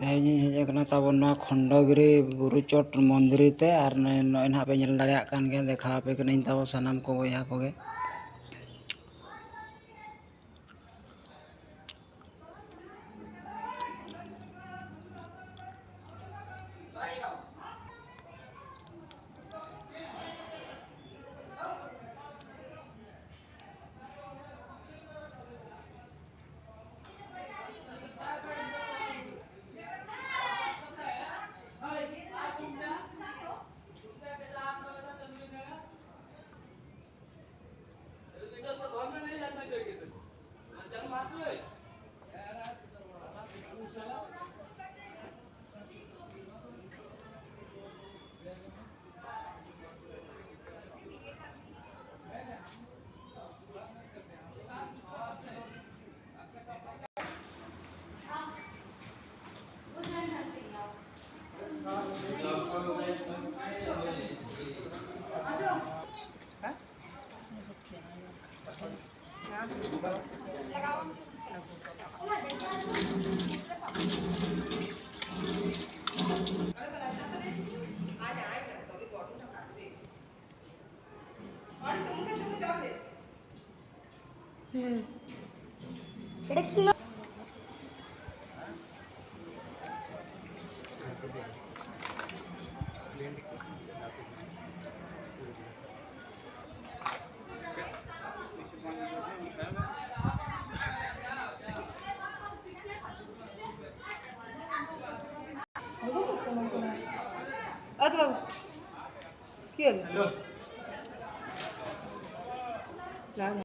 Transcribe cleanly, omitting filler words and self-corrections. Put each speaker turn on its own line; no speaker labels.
तेहनी hedge कना ताबन खंडगिरी बुरु चोट मंदिर ते और नय ना पे नेल दाड़िया कान गे देखा पे कनिन ताबो सनाम को बया को गे
এটা কি মাছ? আচ্ছা বাবু কি হলো?